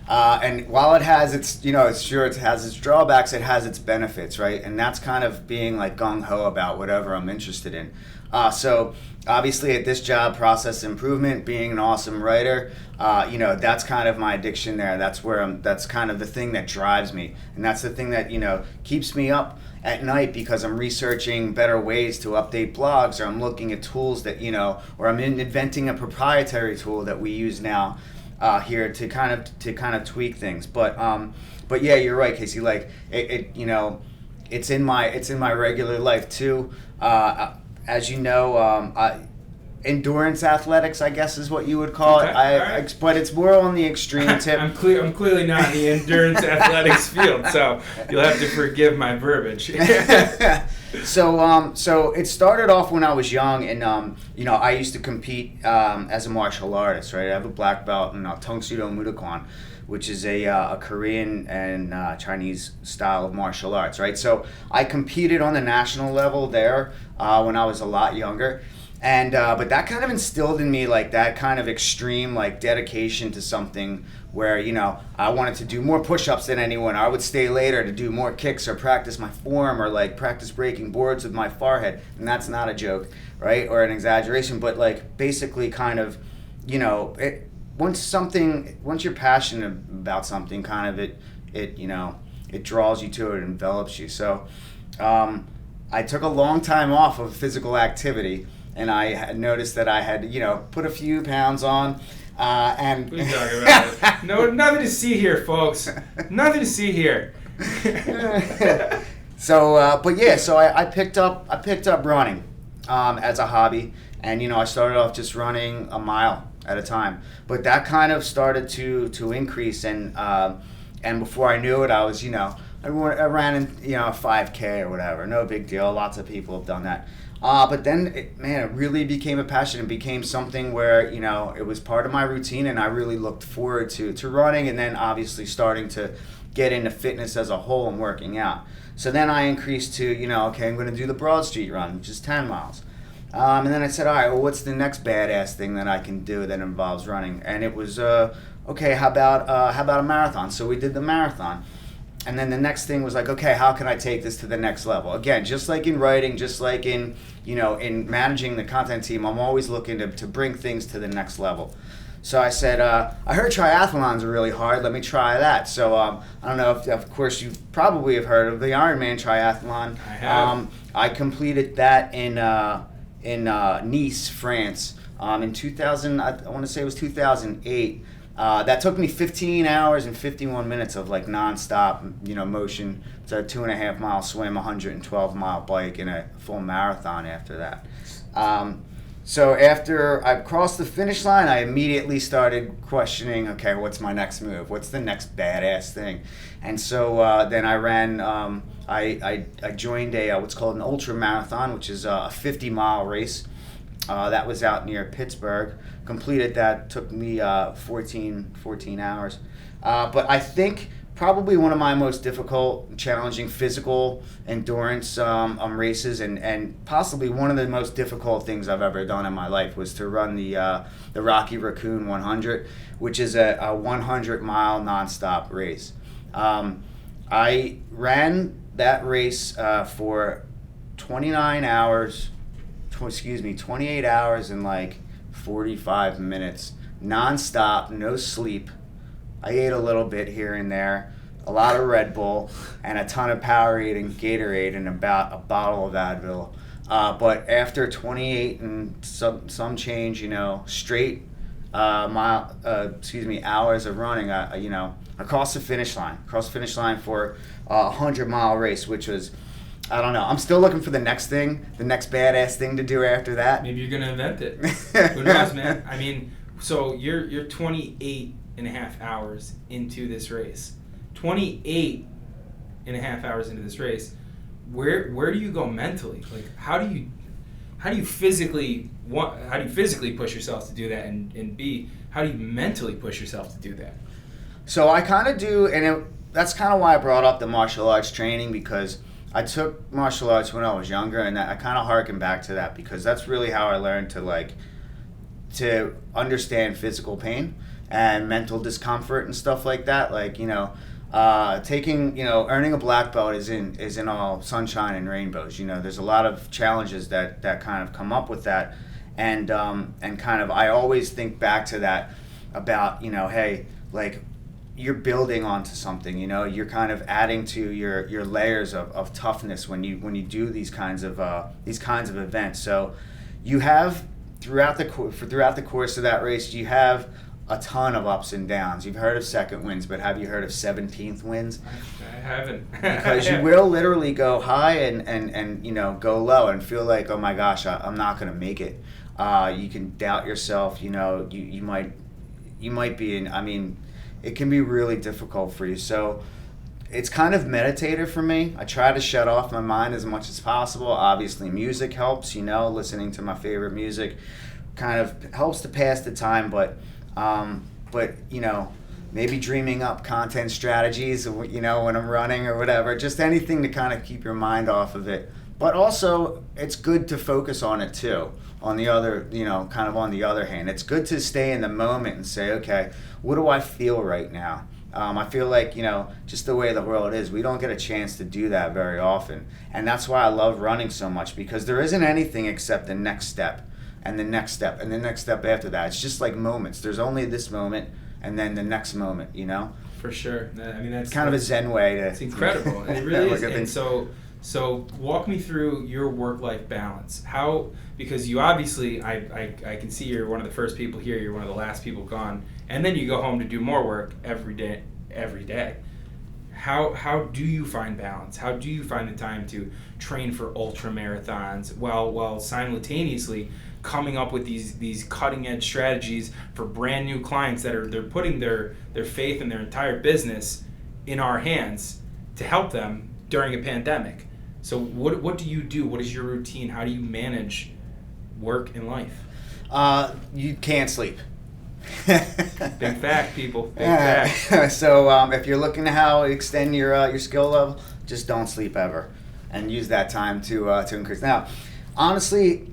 And while it has its, it has its drawbacks, it has its benefits, right? And that's kind of being like gung-ho about whatever I'm interested in. So obviously at this job, process improvement, being an awesome writer, that's kind of my addiction there. That's kind of the thing that drives me. And that's the thing that, keeps me up at night, because I'm researching better ways to update blogs, or I'm looking at tools that, or I'm inventing a proprietary tool that we use now here to kind of tweak things. But yeah, you're right, Casey. Like it's in my regular life too. As you know, endurance athletics, I guess, is what you would call it. Right. But it's more on the extreme tip. I'm clearly not in the endurance athletics field, so you'll have to forgive my verbiage. So it started off when I was young, and I used to compete as a martial artist, right? I have a black belt in Tong Sudo Mudokan, which is a Korean and Chinese style of martial arts, right? So I competed on the national level there when I was a lot younger. And but that kind of instilled in me like that kind of extreme like dedication to something where I wanted to do more push-ups than anyone. I would stay later to do more kicks or practice my form, or like practice breaking boards with my forehead. And that's not a joke, right? Or an exaggeration, but like basically kind of once you're passionate about something, kind of it draws you to it, and envelops you. So I took a long time off of physical activity. And I had noticed that I had, put a few pounds on, and. What are you talking about? No, nothing to see here, folks. Nothing to see here. So I picked up running as a hobby, and I started off just running a mile at a time. But that kind of started to increase, and before I knew it, I was, I ran in, a 5K or whatever. No big deal. Lots of people have done that. But then, it really became a passion. It became something where, it was part of my routine, and I really looked forward to running, and then obviously starting to get into fitness as a whole and working out. So then I increased to, okay, I'm going to do the Broad Street Run, which is 10 miles. And then I said, all right, well, what's the next badass thing that I can do that involves running? And it was, okay, how about a marathon? So we did the marathon. And then the next thing was like, okay, how can I take this to the next level? Again, just like in writing, just like in, in managing the content team, I'm always looking to bring things to the next level. So I said, I heard triathlons are really hard. Let me try that. So I don't know if, of course, you probably have heard of the Ironman triathlon. I have. I completed that in Nice, France, in 2000. I want to say it was 2008. That took me 15 hours and 51 minutes of like nonstop, motion. It's a 2.5 mile swim, 112 mile bike, and a full marathon after that. So after I crossed the finish line, I immediately started questioning, okay, what's my next move? What's the next badass thing? And so then I ran, I joined what's called an ultra marathon, which is a 50 mile race. That was out near Pittsburgh. Completed that, took me 14 hours. But I think probably one of my most difficult, challenging physical endurance races, and possibly one of the most difficult things I've ever done in my life was to run the Rocky Raccoon 100, which is a 100-mile nonstop race. I ran that race for 28 hours and like 45 minutes, nonstop, no sleep. I ate a little bit here and there, a lot of Red Bull, and a ton of Powerade and Gatorade, and about a bottle of Advil. But after 28 and some change, straight hours of running, I crossed the finish line. For a 100-mile race, which was, I don't know. I'm still looking for the next badass thing to do after that. Maybe you're gonna invent it. Who knows, man? I mean, so you're 28 and a half hours into this race. 28 and a half hours into this race. Where do you go mentally? Like, how do you physically push yourself to do that, and B, how do you mentally push yourself to do that? So I kind of do, and that's kind of why I brought up the martial arts training, because I took martial arts when I was younger, and I kind of harken back to that, because that's really how I learned to understand physical pain and mental discomfort and stuff like that. Like, earning a black belt isn't all sunshine and rainbows. There's a lot of challenges that kind of come up with that, and kind of I always think back to that about, hey, like, you're building onto something. You're kind of adding to your layers of toughness when you do these kinds of events. So you have throughout the course of that race, you have a ton of ups and downs. You've heard of second wins, but have you heard of 17th wins? I haven't. Because you will literally go high and go low and feel like, oh my gosh, I'm not going to make it. You can doubt yourself. You might be in. I mean, it can be really difficult for you. So it's kind of meditative for me. I try to shut off my mind as much as possible. Obviously, music helps. Listening to my favorite music kind of helps to pass the time, but maybe dreaming up content strategies, when I'm running or whatever, just anything to kind of keep your mind off of it. But also, it's good to focus on it too. On the other hand, it's good to stay in the moment and say, okay, what do I feel right now? I feel like, just the way the world is, we don't get a chance to do that very often. And that's why I love running so much, because there isn't anything except the next step. And the next step, and the next step after that. It's just like moments. There's only this moment, and then the next moment, For sure. I mean, that's kind of a Zen way to... It's incredible. It really is. And so walk me through your work-life balance. How, because you obviously, I can see you're one of the first people here, you're one of the last people gone, and then you go home to do more work every day. How do you find balance? How do you find the time to train for ultra marathons while simultaneously coming up with these cutting edge strategies for brand new clients they're putting their faith and their entire business in our hands to help them during a pandemic? So what do you do? What is your routine? How do you manage work and life? You can't sleep. Big fact, people. Big fact. So if you're looking to how extend your skill level, just don't sleep ever, and use that time to increase. Now, honestly,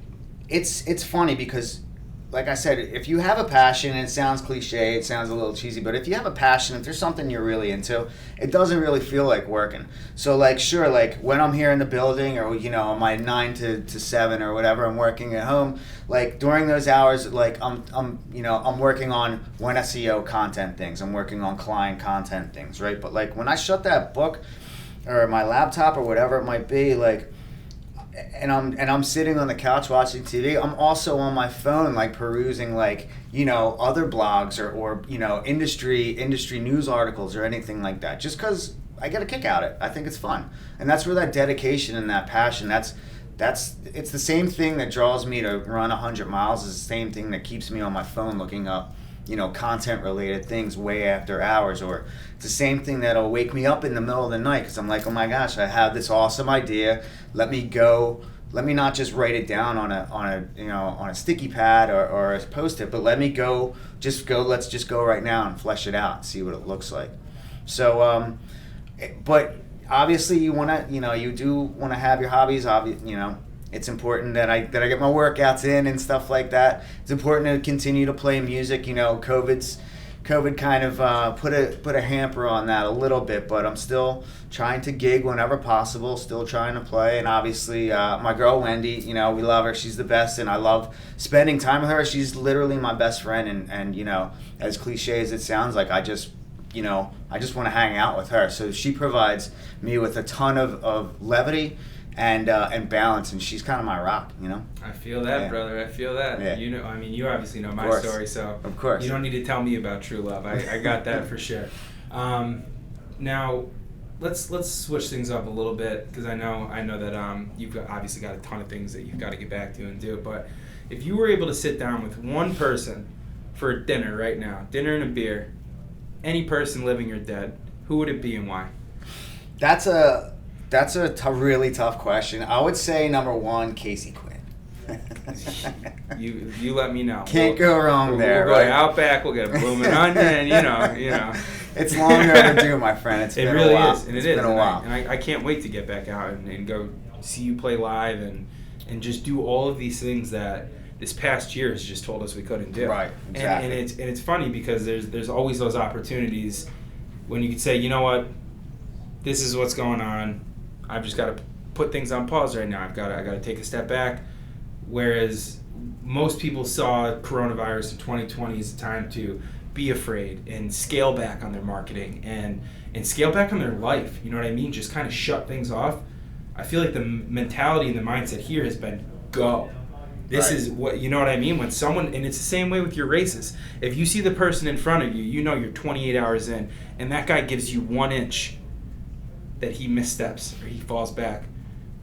it's funny because, like I said, if you have a passion, and it sounds cliche, it sounds a little cheesy, but if you have a passion, if there's something you're really into, it doesn't really feel like working. So, like, sure, like when I'm here in the building, or my 9 to 7 or whatever, I'm working at home. Like during those hours, like I'm working on one SEO content things, I'm working on client content things, right? But like when I shut that book or my laptop or whatever it might be, like. And I'm sitting on the couch watching TV. I'm also on my phone, like perusing, like other blogs or industry news articles or anything like that. Just because I get a kick out of it. I think it's fun, and that's where that dedication and that passion. It's the same thing that draws me to run 100 miles. Is the same thing that keeps me on my phone looking up, content related things way after hours, or it's the same thing that'll wake me up in the middle of the night because I'm like, oh my gosh, I have this awesome idea. Let me not just write it down on a sticky pad or a Post-it, but let's just go right now and flesh it out and see what it looks like. So, but obviously you want to, you do want to have your hobbies. It's important that I get my workouts in and stuff like that. It's important to continue to play music. COVID kind of put a hamper on that a little bit, but I'm still trying to gig whenever possible, still trying to play. And obviously my girl Wendy, we love her, she's the best, and I love spending time with her. She's literally my best friend, and as cliche as it sounds, like I just want to hang out with her. So she provides me with a ton of levity and balance, and she's kind of my rock, I feel that, brother. I feel that. Yeah. You obviously know my story, so of course you don't need to tell me about true love. I got that for sure. Now, let's switch things up a little bit, because I know that you've obviously got a ton of things that you've got to get back to and do. But if you were able to sit down with one person for dinner right now, dinner and a beer, any person living or dead, who would it be and why? That's a really tough question. I would say number one, Casey Quinn. You let me know. Can't go wrong there. We'll right? go out back. We'll get a blooming onion. You know. It's long overdue, my friend. It really a while. Is, and it's it is. been a while. And I can't wait to get back out and go see you play live and just do all of these things that this past year has just told us we couldn't do. Right. Exactly. And it's funny because there's always those opportunities when you could say, you know what, this is what's going on. I've just got to put things on pause right now. I got to take a step back. Whereas most people saw coronavirus in 2020 as a time to be afraid and scale back on their marketing and scale back on their life. You know what I mean? Just kind of shut things off. I feel like the mentality and the mindset here has been go. This is what, you know what I mean? When someone, and it's the same way with your races. If you see the person in front of you, you're 28 hours in, and that guy gives you 1 inch that he missteps or he falls back.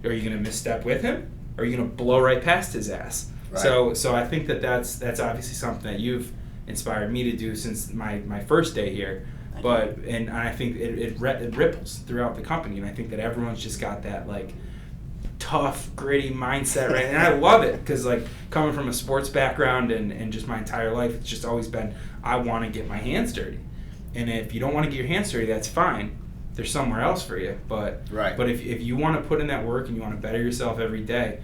Are you going to misstep with him? Or are you going to blow right past his ass? Right. So I think that's obviously something that you've inspired me to do since my first day here. And I think it ripples throughout the company, and I think that everyone's just got that like tough, gritty mindset, right? And I love it because like coming from a sports background and just my entire life, it's just always been I want to get my hands dirty. And if you don't want to get your hands dirty, that's fine. There's somewhere else for you. But if you want to put in that work and you want to better yourself every day,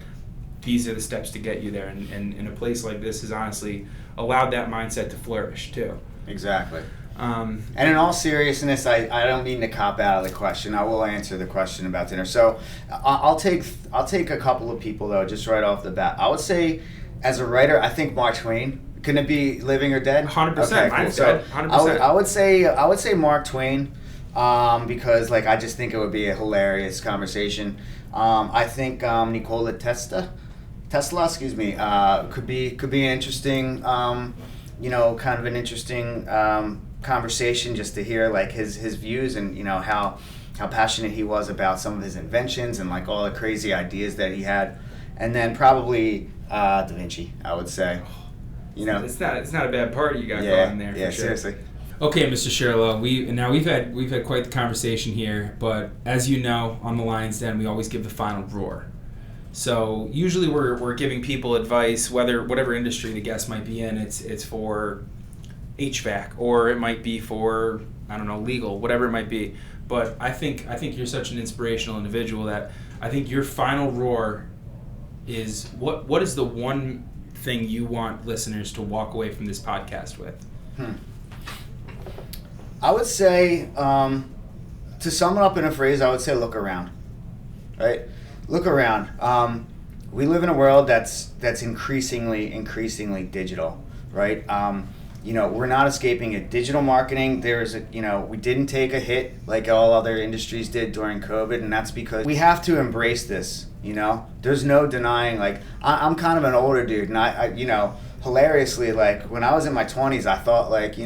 these are the steps to get you there. And a place like this has honestly allowed that mindset to flourish too. Exactly. And in all seriousness, I don't mean to cop out of the question. I will answer the question about dinner. So I'll take a couple of people though, just right off the bat. I would say, as a writer, I think Mark Twain. Can it be living or dead? 100%. Okay, cool. So 100%. I would say Mark Twain, because like I just think it would be a hilarious conversation. I think Nikola Tesla, excuse me, could be an interesting, kind of an interesting conversation just to hear like his views and how passionate he was about some of his inventions and like all the crazy ideas that he had. And then probably Da Vinci, I would say. It's not a bad party you got going there. Yeah, for sure. Seriously. Okay, Mr. Shirlow, we've had quite the conversation here, but as you know, on the Lion's Den, we always give the final roar. So usually we're giving people advice, whatever industry the guest might be in. It's for HVAC, or it might be for, I don't know, legal, whatever it might be. But I think you're such an inspirational individual that I think your final roar is what is the one thing you want listeners to walk away from this podcast with? I would say, to sum it up in a phrase, I would say look around. Right? Look around. We live in a world that's increasingly digital, right? We're not escaping it. Digital marketing, we didn't take a hit like all other industries did during COVID, and that's because we have to embrace this, There's no denying, like, I'm kind of an older dude, and I hilariously, like, when I was in my 20s, I thought, like,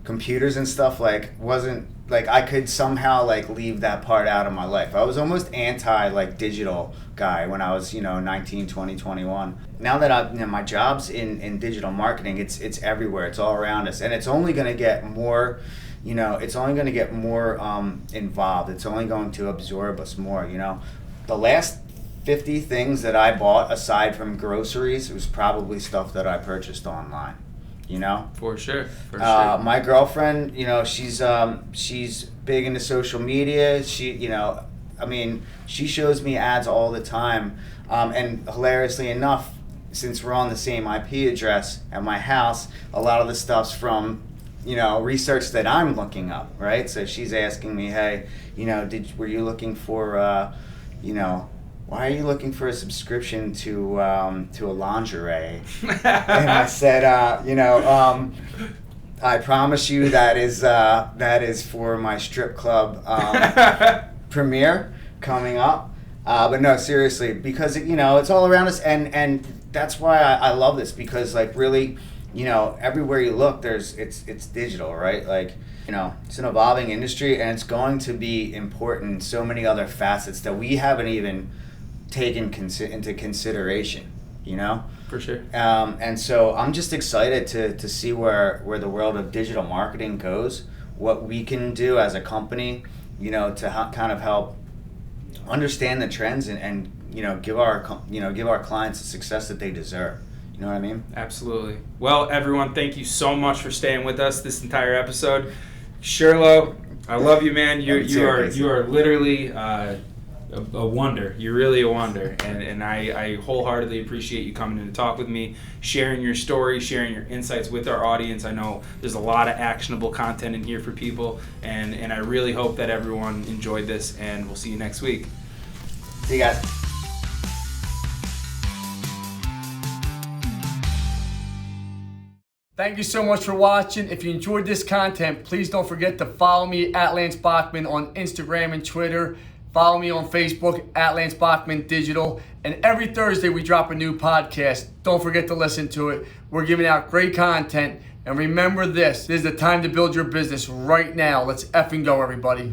computers and stuff, like, wasn't, like, I could somehow, like, leave that part out of my life. I was almost anti, like, digital guy when I was, 19, 20, 21. Now that my job's in digital marketing, it's everywhere. It's all around us. And it's only going to get more, involved. It's only going to absorb us more, The last 50 things that I bought, aside from groceries, was probably stuff that I purchased online. you know? For sure. My girlfriend, you know, she's big into social media. She shows me ads all the time. And hilariously enough, since we're on the same IP address at my house, a lot of the stuff's from, you know, research that I'm looking up, right? So she's asking me, hey, you know, were you looking for, you know, why are you looking for a subscription to a lingerie? And I said, you know, I promise you that is for my strip club premiere coming up. But no, seriously, because, you know, it's all around us, and that's why I love this, because, like, really, you know, everywhere you look, it's digital, right? Like, you know, it's an evolving industry, and it's going to be important in so many other facets that we haven't even taken into consideration, you know? For sure. And so I'm just excited to see where the world of digital marketing goes, what we can do as a company, you know, to kind of help understand the trends and you know, give our clients the success that they deserve. You know what I mean? Absolutely. Well, everyone, thank you so much for staying with us this entire episode. Shirlow, I love you, man. You are literally a wonder. You're really a wonder, and I wholeheartedly appreciate you coming in to talk with me, sharing your story, sharing your insights with our audience. I know there's a lot of actionable content in here for people, and I really hope that everyone enjoyed this, and we'll see you next week. See you guys. Thank you so much for watching. If you enjoyed this content, please don't forget to follow me at Lance Bachman on Instagram and Twitter. Follow me on Facebook at Lance Bachman Digital. And every Thursday we drop a new podcast. Don't forget to listen to it. We're giving out great content. And remember this is the time to build your business right now. Let's effing go, everybody.